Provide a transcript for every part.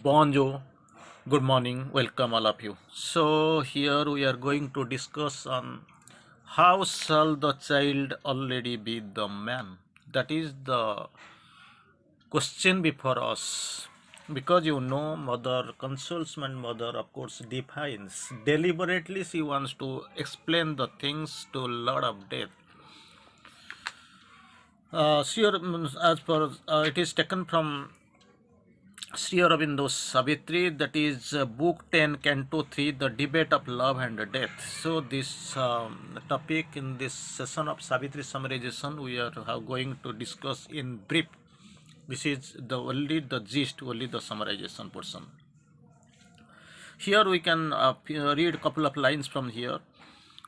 Bonjour, good morning, welcome all of you. So here we are going to discuss on how shall the child already be the man. That is the question before us. Because mother consoles and mother of course defines. Deliberately she wants to explain the things to Lord of Death. Sure, as per it is taken from Sri Aurobindo's Savitri, that is Book 10, Canto 3, The Debate of Love and Death. So, this topic in this session of Savitri summarization, we are going to discuss in brief. This is only the gist, only the summarization portion. Here we can read a couple of lines from here.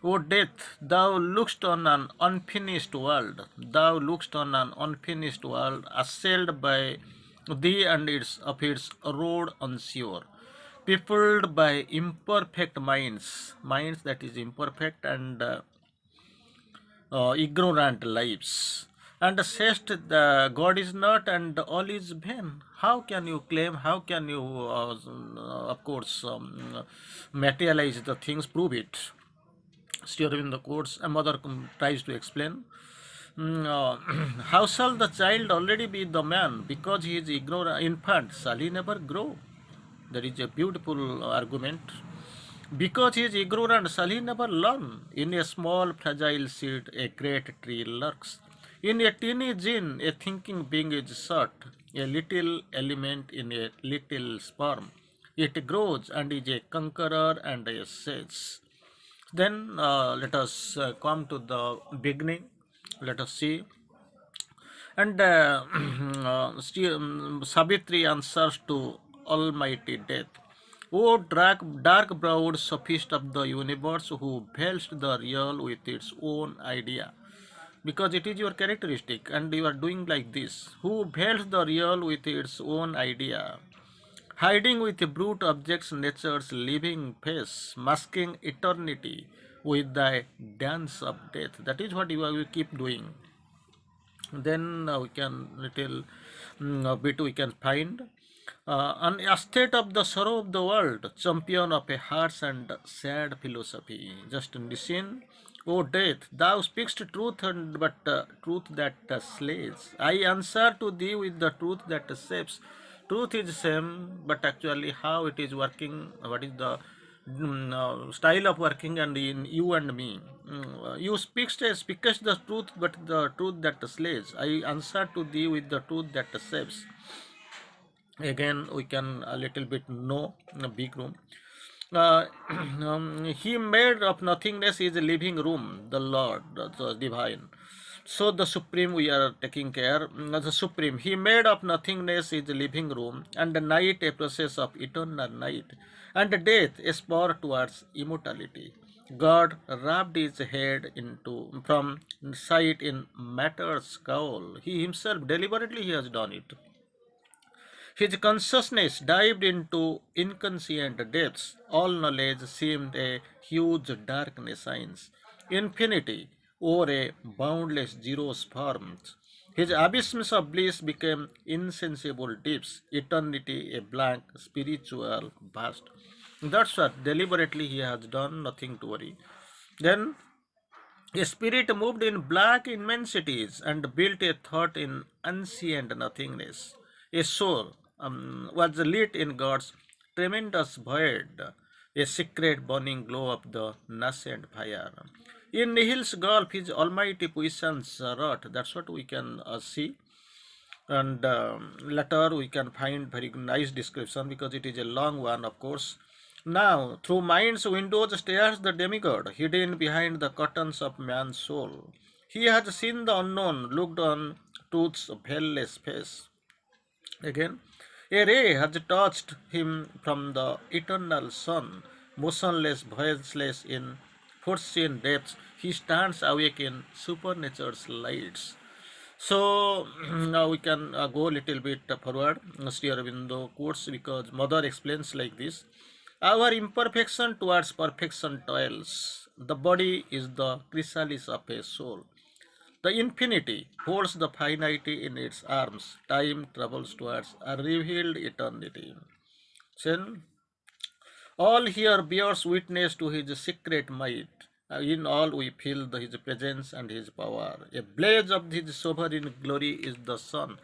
O death, thou lookest on an unfinished world, thou lookest on an unfinished world, assailed by thee and its road unsure, peopled by imperfect minds that is imperfect and ignorant lives. And sayest the God is not and all is vain. How can you claim? How can you, of course, materialize the things? Prove it. Still in the courts, a mother tries to explain. How shall the child already be the man? Because he is ignorant infant, shall he never grow? That is a beautiful argument. Because he is ignorant, shall he never learn? In a small fragile seed, a great tree lurks. In a teeny gene, a thinking being is sought, a little element in a little sperm. It grows and is a conqueror and a sage. Then let us come to the beginning. Let us see. And Savitri answers to Almighty Death. O dark browed sophist of the universe who veiled the real with its own idea. Because it is your characteristic and you are doing like this. Who veils the real with its own idea, hiding with brute objects nature's living face, masking eternity with thy dance of death. That is what you will keep doing. Then we can little a bit we can find an estate of the sorrow of the world, champion of a harsh and sad philosophy. Just listen, O death, thou speakest truth and but truth that slays. I answer to thee with the truth that saves. Truth is same, but actually how it is working, what is the style of working and in you and me. You speakest the truth, but the truth that slays. I answer to thee with the truth that saves. Again, we can a little bit know a big room. Uh, he made of nothingness is a living room, the Lord, the divine. So the supreme we are taking care, the supreme. He made of nothingness is a living room, and the night a process of eternal night, and death a spur towards immortality. God wrapped his head into from sight in matter's scowl. He himself deliberately he has done it. His consciousness dived into inconscient depths. All knowledge seemed a huge darkness science. Infinity or a boundless zeros formed. His abysms of bliss became insensible deeps. Eternity a blank spiritual vast. That's what deliberately he has done, nothing to worry. Then a spirit moved in black immensities and built a thought in ancient nothingness. A soul was lit in God's tremendous void, a secret burning glow of the nascent fire. In Nihil's gulf, his almighty puissance wrought. That's what we can see. And later we can find very nice description because it is a long one, of course. Now, through mind's windows stares the demigod, hidden behind the curtains of man's soul. He has seen the unknown, looked on truth's veilless face. Again, a ray has touched him from the eternal sun, motionless, voiceless in foreseen depths. He stands awake in supernature's lights. So now we can go a little bit forward. Sri Aurobindo quotes because mother explains like this. Our imperfection towards perfection toils. The body is the chrysalis of a soul. The infinity holds the finity in its arms. Time travels towards a revealed eternity. Then all here bears witness to his secret might. In all we feel his presence and his power. A blaze of his sovereign glory is the sun.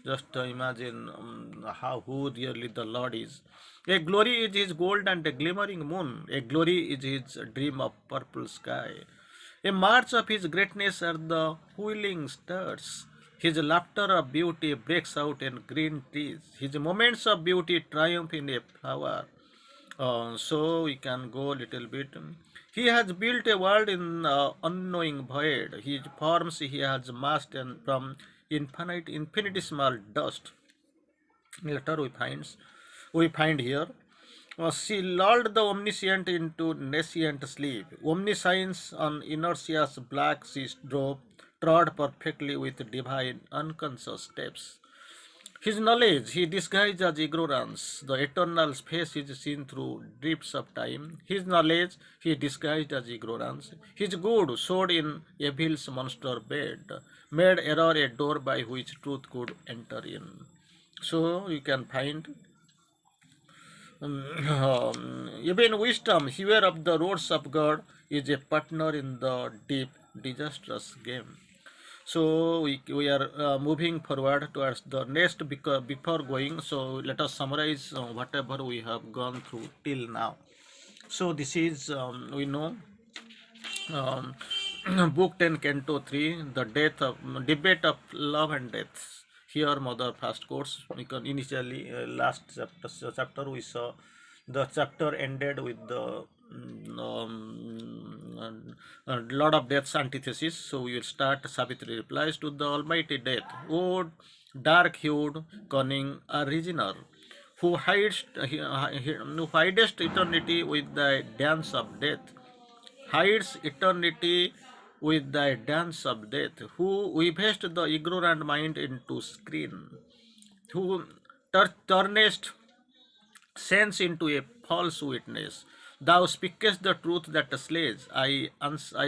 Just imagine how who really the Lord is. A glory is his gold and a glimmering moon. A glory is his dream of purple sky. A march of his greatness are the wheeling stars. His laughter of beauty breaks out in green trees. His moments of beauty triumph in a flower. So we can go a little bit. He has built a world in unknowing void. His forms he has massed and from infinitesimal dust. Later we find here. She lulled the omniscient into nascent sleep. Omniscience on inertia's black sea drove, trod perfectly with divine unconscious steps. His knowledge he disguised as ignorance. The eternal face is seen through drifts of time. His knowledge he disguised as ignorance. His good showed in evil's monster bed, made error a door by which truth could enter in. So you can find even wisdom, here of the roads of God, is a partner in the deep, disastrous game. So we are moving forward towards the next before going. So let us summarize whatever we have gone through till now. So this is we know um, Book 10, Canto 3, the death of debate of love and death. Here, mother first course, because initially last chapter we saw the chapter ended with the Lord of Death's antithesis. So we will start Savitri replies to the Almighty Death. O dark-hued, cunning originer, who hidest eternity with thy dance of death, hides eternity with thy dance of death, who weavest the ignorant mind into screen, who turnest sense into a false witness. Thou speakest the truth that slays. I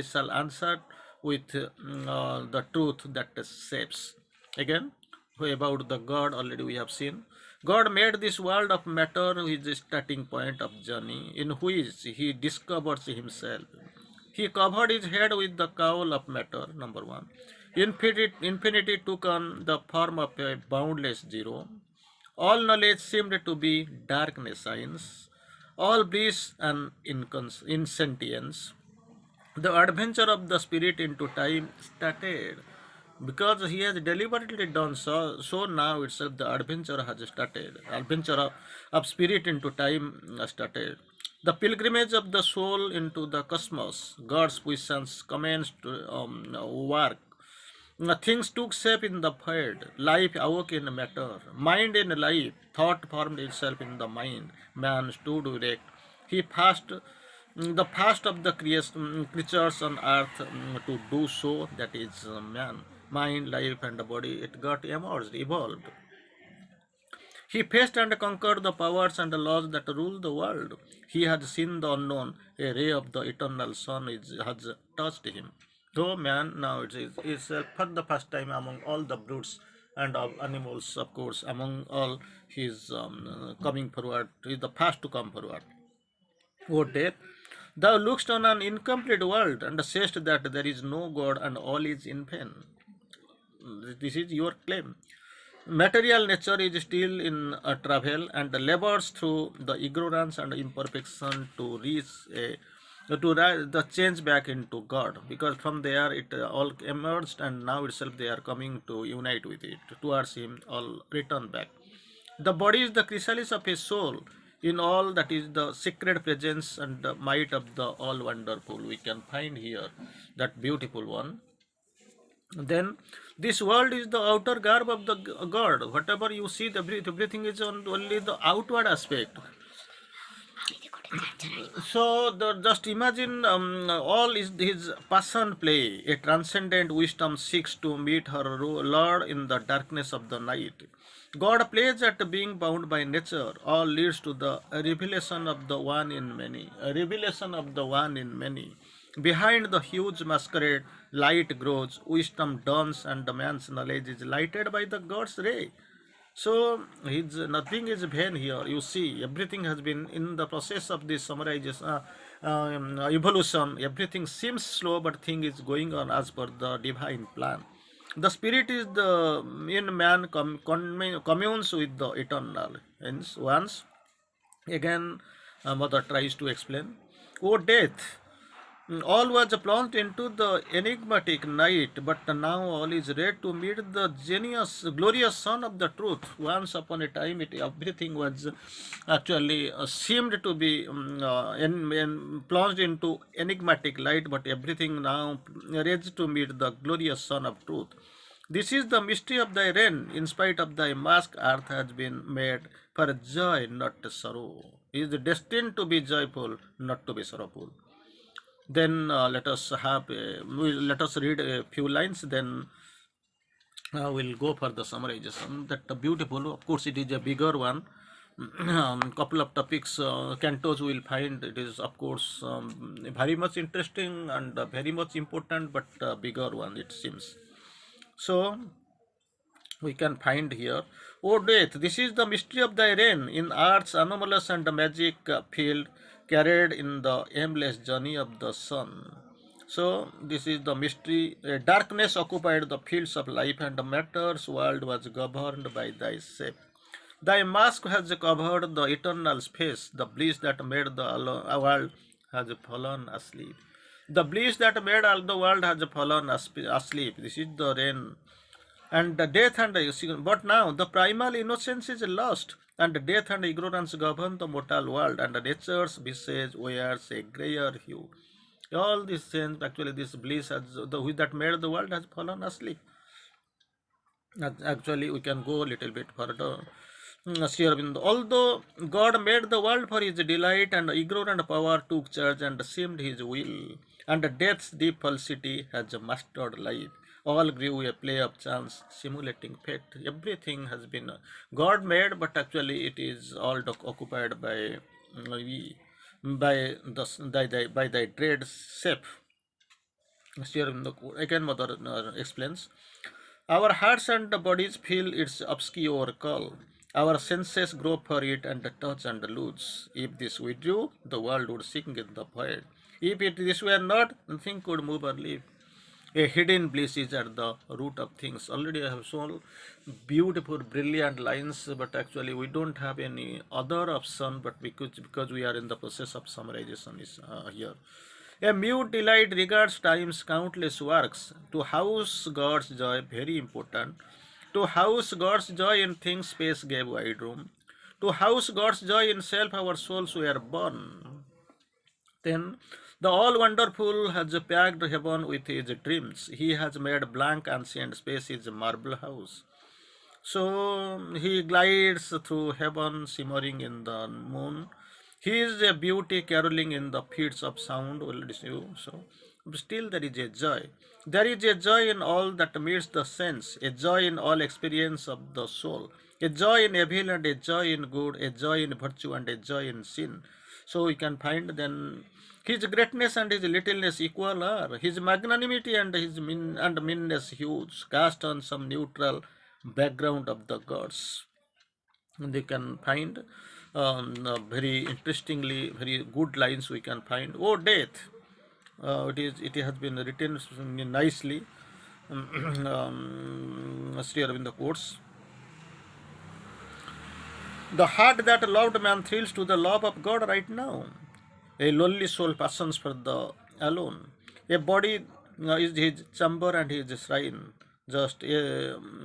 shall answer with the truth that saves. Again, about the God already we have seen. God made this world of matter his starting point of journey, in which he discovers himself. He covered his head with the cowl of matter, number one. Infinity took on the form of a boundless zero. All knowledge seemed to be darkness science, all bliss and insentience. The adventure of the spirit into time started because he has deliberately done so. So now itself the adventure has started. Adventure of spirit into time started. The pilgrimage of the soul into the cosmos, God's puissance commenced work. Things took shape in the void. Life awoke in matter. Mind in life. Thought formed itself in the mind. Man stood erect. He passed the fast of the creatures on earth to do so. That is man. Mind, life, and the body. It got emerged, evolved. He faced and conquered the powers and the laws that rule the world. He had seen the unknown. A ray of the eternal sun has touched him. Though man now is for the first time among all the brutes and of animals, of course, among all his coming forward, he is the first to come forward. O death, thou lookest on an incomplete world and sayest that there is no God and all is in vain. This is your claim. Material nature is still in a travel and labors through the ignorance and imperfection to reach the change back into God, because from there it all emerged and now itself they are coming to unite with it towards Him, all return back. The body is the chrysalis of His soul. In all that is the secret presence and the might of the all wonderful. We can find here that beautiful one. Then this world is the outer garb of the God. Whatever you see, everything is on only the outward aspect. So just imagine all is his passion play. A transcendent wisdom seeks to meet her Lord in the darkness of the night. God plays at being bound by nature. All leads to the revelation of the one in many. A revelation of the one in many. Behind the huge masquerade, light grows, wisdom dawns, and the man's knowledge is lighted by the God's ray. So his nothing is vain here. You see, everything has been in the process of this summarization, evolution. Everything seems slow, but thing is going on as per the divine plan. The spirit is the in man communes with the eternal. Hence, once again, mother tries to explain. O death, all was plunged into the enigmatic night, but now all is ready to meet the genius, glorious Son of the Truth. Once upon a time, everything was actually seemed to be plunged into enigmatic light, but everything now ready to meet the glorious Son of Truth. This is the mystery of thy reign. In spite of thy mask, earth has been made for joy, not sorrow. He is destined to be joyful, not to be sorrowful. Then let us read a few lines. Then we'll go for the summarization. That beautiful. Of course, it is a bigger one. Couple of topics, cantos will find it is of course very much interesting and very much important, but bigger one it seems. So we can find here. O death, this is the mystery of thy reign in arts, anomalous and magic field, carried in the aimless journey of the sun. So this is the mystery. Darkness occupied the fields of life, and the matter's world was governed by thy shape. Thy mask has covered the eternal space. The bliss that made the world has fallen asleep. The bliss that made all the world has fallen asleep. This is the reign and the death and but now the primal innocence is lost, and death and ignorance govern the mortal world, and nature's visage wears a grayer hue. All these things, actually, this bliss has the which that made the world has fallen asleep. Actually, we can go a little bit further. Sri Aurobindo, although God made the world for his delight, and ignorant power took charge and seemed his will, and death's deep falsity has mastered life. All grew a play of chance, simulating fate. Everything has been God made, but actually it is all occupied by we, by thy dread shape. Sri Aurobindo again, mother explains. Our hearts and bodies feel its obscure call. Our senses grope for it and touch and lose. If this withdrew, the world would sink in the void. If this were not, nothing could move or live. A hidden bliss is at the root of things. Already I have shown beautiful, brilliant lines, but actually we don't have any other option. But because we are in the process of summarization is here. A mute delight regards time's countless works. To house God's joy, very important. To house God's joy in things space gave wide room. To house God's joy in self, our souls were born. Then the all wonderful has packed heaven with his dreams. He has made blank ancient space his marble house. So he glides through heaven, shimmering in the moon. He is a beauty caroling in the fields of sound. So still there is a joy. There is a joy in all that meets the sense, a joy in all experience of the soul, a joy in evil and a joy in good, a joy in virtue and a joy in sin. So we can find then his greatness and his littleness equal are, his magnanimity and his meanness huge, cast on some neutral background of the gods. And they can find very interestingly, very good lines we can find. Oh death, it has been written nicely. Sri Aurobindo quotes. The heart that loved man thrills to the love of God right now. A lonely soul passions for the alone. A body is his chamber and his shrine. Just then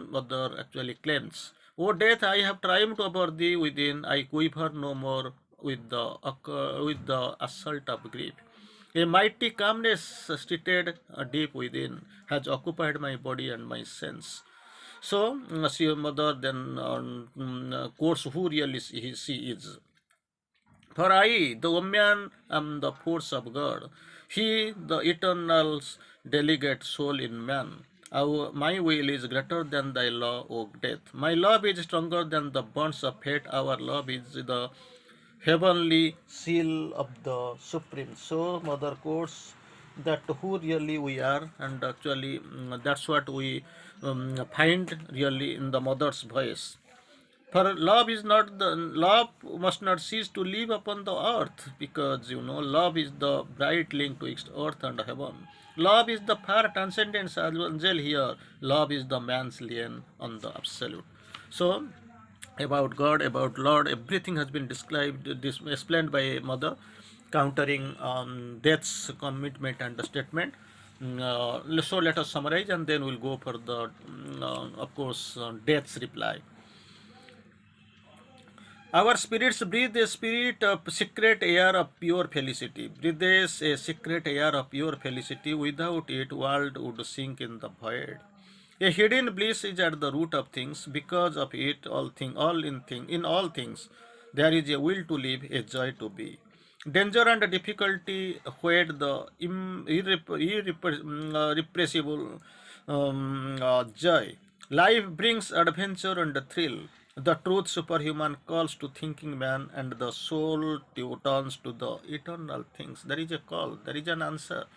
mother actually claims, "O death, I have triumphed over thee within. I quiver no more with the assault of grief. A mighty calmness seated deep within has occupied my body and my sense." So, see, mother then quotes who really she is. For I, the woman, am the force of God. He, the eternal's delegate soul in man. My will is greater than thy law, O death. My love is stronger than the bonds of fate. Our love is the heavenly seal of the supreme. So, mother quotes that who really we are, and actually that's what we find really in the mother's voice. For love is not the love must not cease to live upon the earth, because love is the bright link twixt earth and heaven. Love is the far transcendence angel here. Love is the man's lien on the absolute. So about God, about Lord, everything has been described, explained by Mother, countering death's commitment and the statement. So let us summarize, and then we'll go for the, of course, death's reply. Our spirits breathe a spirit of secret air of pure felicity. Breathes a secret air of pure felicity. Without it, world would sink in the void. A hidden bliss is at the root of things. Because of it, in all things, there is a will to live, a joy to be. Danger and difficulty wed the irrepressible joy. Life brings adventure and thrill. The truth superhuman calls to thinking man, and the soul turns to the eternal things. There is a call, there is an answer.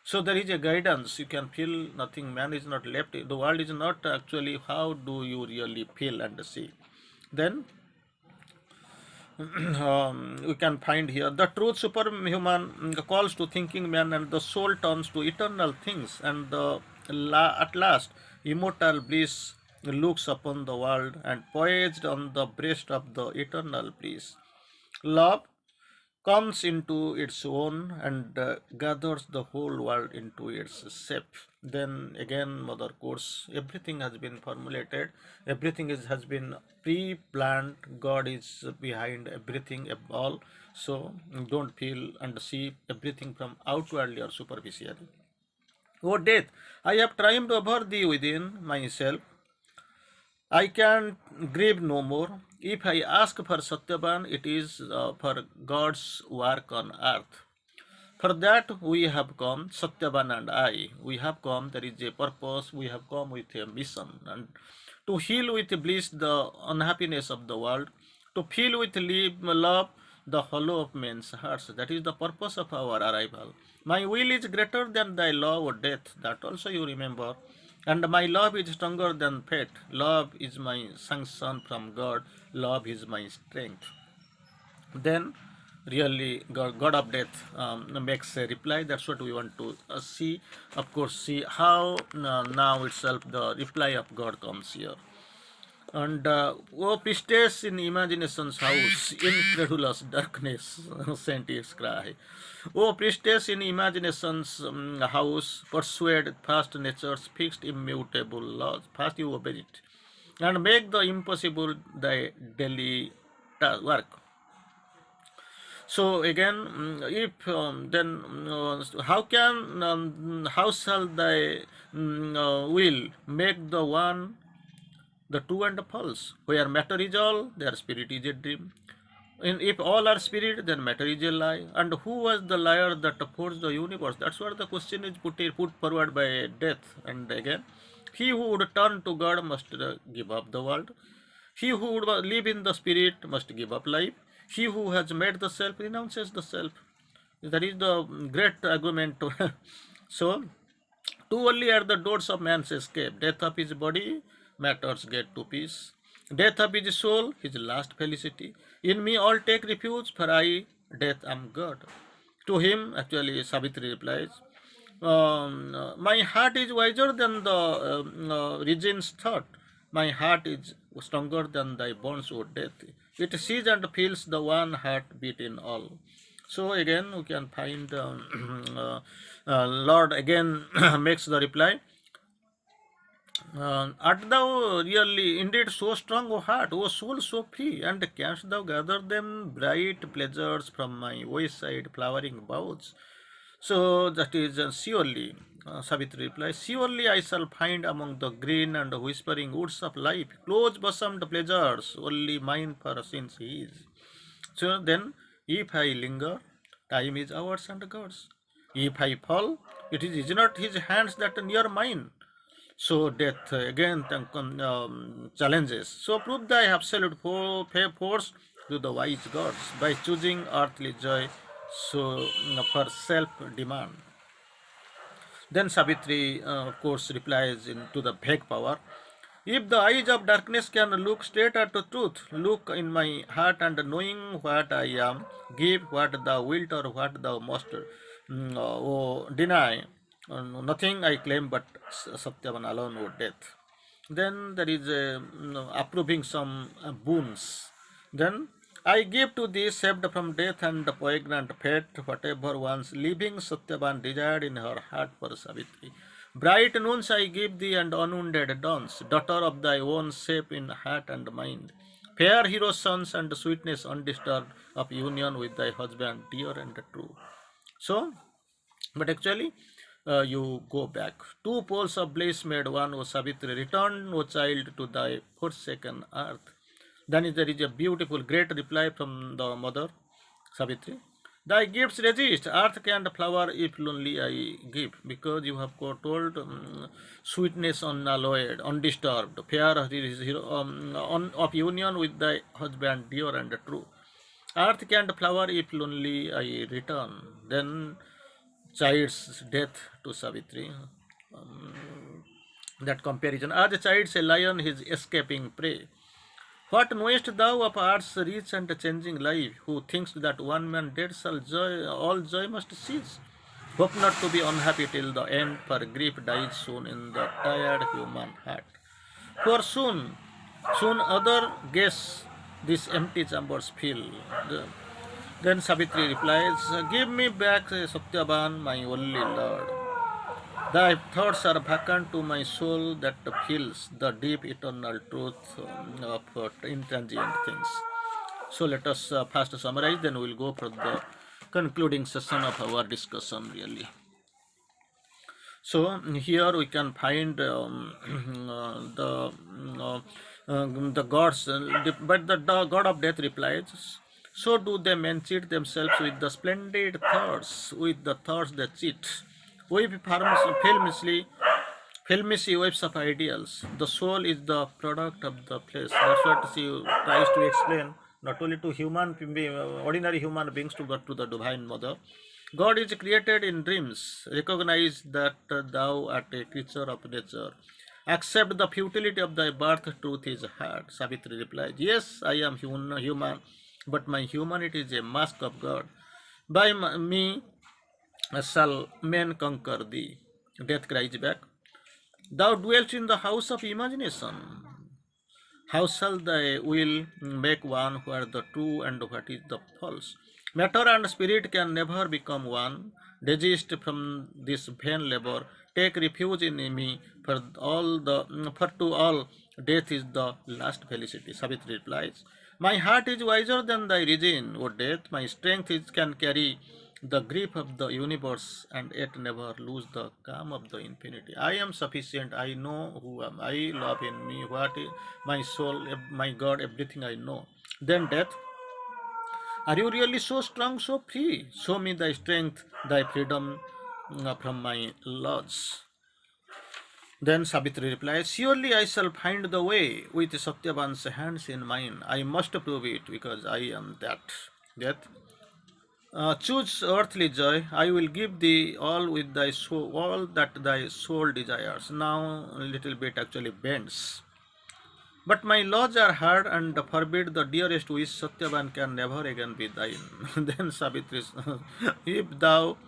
So there is a guidance. You can feel nothing. Man is not left. The world is not actually how do you really feel and see. Then we can find here the truth superhuman calls to thinking man, and the soul turns to eternal things, and at last immortal bliss looks upon the world, and poised on the breast of the eternal bliss, love comes into its own, and gathers the whole world into its shape. Then again, Mother quotes, everything has been formulated, has been pre planned. God is behind everything, all. So don't feel and see everything from outwardly or superficially. O death, I have triumphed over thee within myself. I can grieve no more. If I ask for Satyavan, it is for God's work on earth. For that we have come, Satyavan and I. We have come, there is a purpose, we have come with a mission. And to heal with bliss the unhappiness of the world, to fill with love the hollow of men's hearts. That is the purpose of our arrival. My will is greater than thy law or death. That also you remember. And my love is stronger than fate. Love is my sanction from God. Love is my strength. Then really God of death makes a reply. That's what we want to see. Of course, see how now itself the reply of God comes here. And O priestess in imagination's house, incredulous darkness sent its cry. O priestess in imagination's house, persuade fast nature's fixed immutable laws. First you obey it, and make the impossible thy daily work. So again, if then how shall thy will make the one, the true and the false? Where matter is all, their spirit is a dream. And if all are spirit, then matter is a lie. And who was the liar that forged the universe? That's what the question is put forward by death. And again, he who would turn to God must give up the world. He who would live in the spirit must give up life. He who has made the self renounces the self. That is the great argument. So, too early are the doors of man's escape. Death of his body, matters get to peace. Death of his soul, his last felicity. In me all take refuge, for I, death, am God. To him, actually, Savitri replies, my heart is wiser than the regin's thought. My heart is stronger than thy bonds, O death. It sees and feels the one heartbeat in all. So again, we can find Lord again makes the reply. Art thou really indeed so strong, O heart, O soul so free, and canst thou gather them bright pleasures from my wayside flowering boughs? So that is surely, Savitri replies, surely I shall find among the green and whispering woods of life close bosomed pleasures, only mine for since he is. So then, if I linger, time is ours and God's. If I fall, is not his hands that near mine. So death again challenges. So prove thy absolute force to the wise gods by choosing earthly joy. So for self demand. Then Savitri, of course, replies into the vague power. If the eyes of darkness can look straight at the truth, look in my heart and knowing what I am, give what thou wilt or what thou must deny. Nothing I claim but Satyavan alone or death. Then there is approving some boons. Then I give to thee, saved from death and poignant fate, whatever once living Satyavan desired in her heart for Savitri. Bright noons I give thee and unwounded dawns, daughter of thy own shape in heart and mind. Fair hero sons and sweetness undisturbed of union with thy husband, dear and true. So, but actually, you go back. Two poles of bliss made one, O Savitri. Return, O child, to thy forsaken earth. Then there is a beautiful, great reply from the mother, Savitri. Thy gifts resist, earth can flower if lonely I give, because you have told sweetness unalloyed, undisturbed, fair of union with thy husband, dear and true. Earth can't flower if lonely I return. Then child's death to Savitri. That comparison. As a child's a lion is escaping prey. What knowest thou of earth's rich and changing life, who thinks that one man dead shall joy, all joy must cease? Hope not to be unhappy till the end, for grief dies soon in the tired human heart. For soon other guess these empty chambers fill. Then Savitri replies, give me back Satyavan, my only lord. Thy thoughts are vacant to my soul that feels the deep eternal truth of intransient things. So let us first summarize, then we will go for the concluding session of our discussion really. So here we can find the gods, but the god of death replies, so do they men cheat themselves with the splendid thoughts, with the thoughts they cheat. Weave filmy waves of ideals. The soul is the product of the flesh. That's what she tries to explain, not only to ordinary human beings, but to the divine mother. God is created in dreams. Recognize that thou art a creature of nature. Accept the futility of thy birth, truth is hard. Savitri replies, yes, I am human, but my humanity is a mask of God. By me shall men conquer thee. Death cries back, thou dwellest in the house of imagination. How shall thy will make one where the true and what is the false? Matter and spirit can never become one. Desist from this vain labor. Take refuge in me, for to all death is the last felicity. Savitri replies, my heart is wiser than thy reason, O death. My strength can carry the grief of the universe and yet never lose the calm of the infinity. I am sufficient. I know who am I. Love in me. What is my soul, my God, everything I know. Then death, are you really so strong, so free? Show me thy strength, thy freedom from my laws. Then Savitri replies, surely I shall find the way with Satyavan's hands in mine. I must prove it because I am that. Death, choose earthly joy. I will give thee all with thy soul, all that thy soul desires. Now a little bit actually bends. But my laws are hard and forbid the dearest wish. Satyavan can never again be thine. Then Savitri, if thou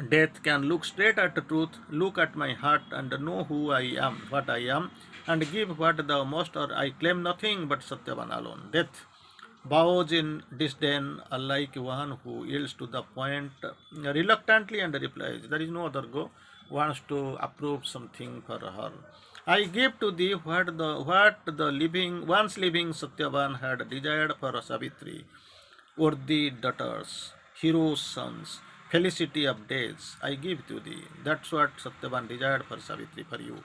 death can look straight at the truth, look at my heart and know who I am, what I am, and give what thou must, or I claim nothing but Satyavan alone. Death bows in disdain, like one who yields to the point reluctantly and replies, there is no other go, wants to approve something for her. I give to thee what the living once living Satyavan had desired for Savitri, worthy daughters, heroes' sons, felicity of days, I give to thee. That's what Satyavan desired for Savitri, for you.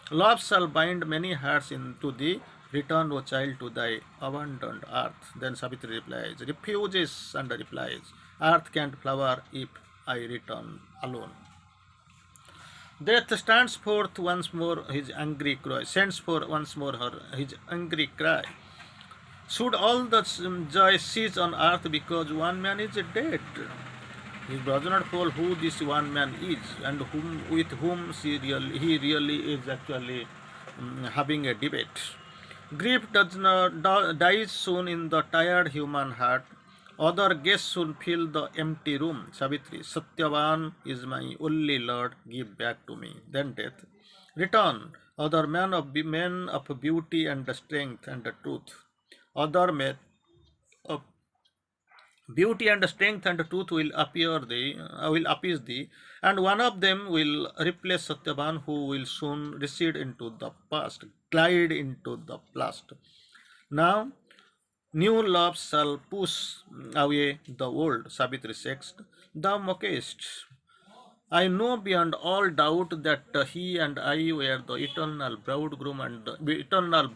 Love shall bind many hearts into thee. Return, O child, to thy abandoned earth. Then Savitri replies, refuses and replies, earth can't flower if I return alone. Death stands forth once more his angry cry, sends forth once more his angry cry. Should all the joy cease on earth because one man is dead? He does not tell who this one man is and with whom he really is actually having a debate. Grief dies soon in the tired human heart. Other guests soon fill the empty room. Savitri, Satyavan is my only Lord, give back to me. Then death. Return, other men of beauty and strength and truth. Other men of beauty and strength and truth will appease thee, and one of them will replace Satyavan, who will soon recede into the past, glide into the past. Now, new loves shall push away the old. Savitri says, thou mockest. I know beyond all doubt that he and I were the eternal bridegroom and the eternal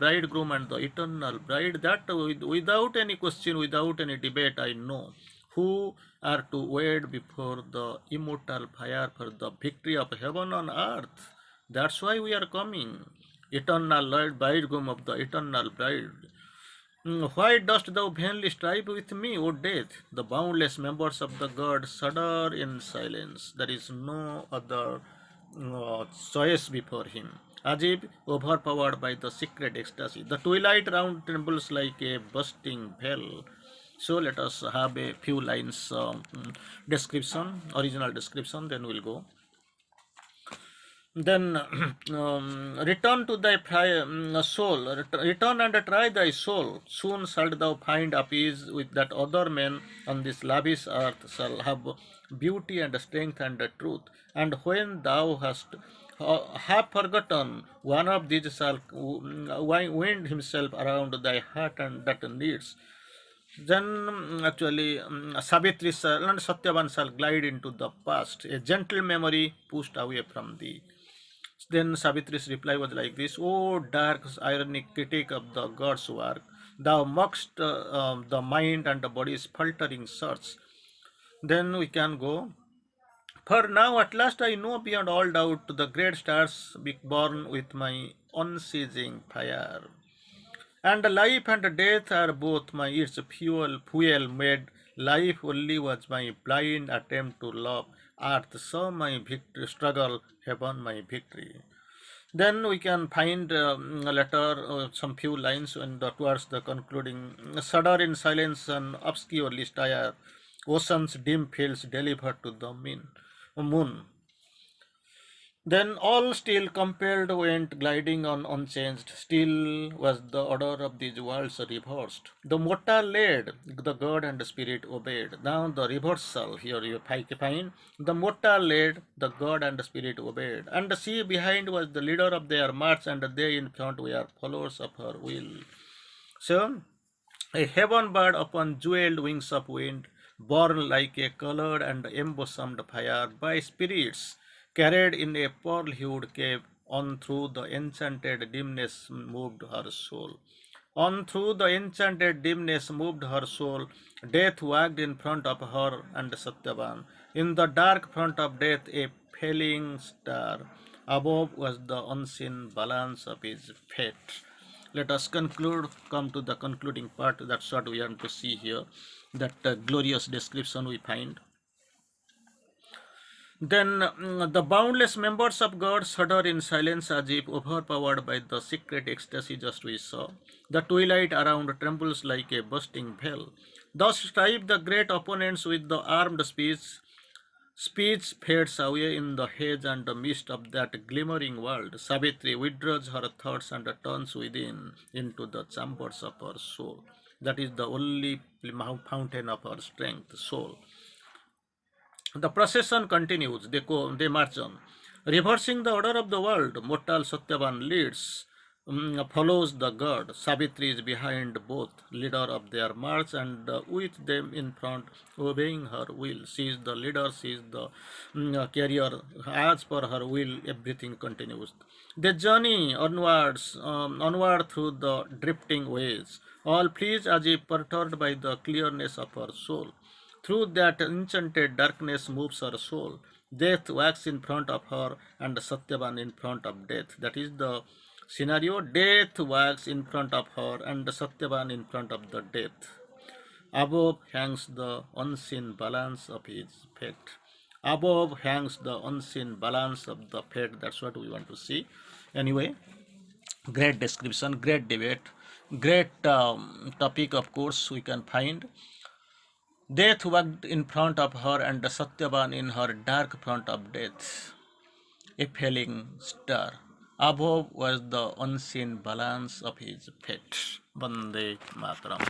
bride. That without any question, without any debate, I know who are to wait before the immortal fire for the victory of heaven on earth. That's why we are coming. Eternal bridegroom of the eternal bride. Why dost thou vainly strive with me, O death? The boundless members of the god shudder in silence. There is no other choice before him. As if overpowered by the secret ecstasy, the twilight round trembles like a bursting bell. So let us have a few lines description, original description, then we'll go. Then return to thy soul, return and try thy soul. Soon shalt thou find appease with that other men on this lavish earth shall have beauty and strength and truth. And when thou hast have forgotten, one of these shall wind himself around thy heart and that needs. Then actually Savitri and Satyavan shall glide into the past, a gentle memory pushed away from thee. Then Savitri's reply was like this: O dark, ironic critic of the God's work, thou mockst the mind and the body's faltering search. Then we can go. For now, at last, I know beyond all doubt the great stars be born with my unceasing fire. And life and death are both my its fuel made. Life only was my blind attempt to love. Earth saw my victory struggle, heaven my victory. Then we can find a letter, some few lines, and towards the concluding. Shudder in silence and obscurely stare. Ocean's dim fields delivered to the moon. Then all still compelled went gliding on unchanged. Still was the order of these worlds reversed. The mortal led, the god and the spirit obeyed. Now the reversal here you find. The mortal led, the god and the spirit obeyed. And the sea behind was the leader of their march, and they in front were followers of her will. So a heaven bird upon jeweled wings of wind, born like a colored and embosomed fire by spirits, carried in a pearl-hued cave, on through the enchanted dimness moved her soul. On through the enchanted dimness moved her soul. Death walked in front of her and Satyavan. In the dark front of death, a failing star. Above was the unseen balance of his fate. Let us come to the concluding part. That's what we want to see here. That glorious description we find. Then the boundless members of God shudder in silence as if overpowered by the secret ecstasy just we saw. The twilight around trembles like a bursting bell. Thus strive the great opponents with the armed speech. Speech fades away in the haze and the mist of that glimmering world. Savitri withdraws her thoughts and turns within into the chambers of her soul. That is the only fountain of her strength, soul. The procession continues. They march on. Reversing the order of the world, mortal Satyavan leads, follows the god. Savitri is behind both, leader of their march, and with them in front, obeying her will. She is the leader, she is the carrier. As per her will, everything continues. They journey onward through the drifting waves, all pleased as if perturbed by the clearness of her soul. Through that enchanted darkness moves her soul. Death walks in front of her and Satyavan in front of death. That is the scenario. Death walks in front of her and Satyavan in front of the death. Above hangs the unseen balance of his fate. Above hangs the unseen balance of the fate. That's what we want to see. Anyway, great description, great debate, great topic. Of course, we can find death walked in front of her, and the Satyavan in her dark front of death, a failing star. Above was the unseen balance of his fate. Vande Mataram.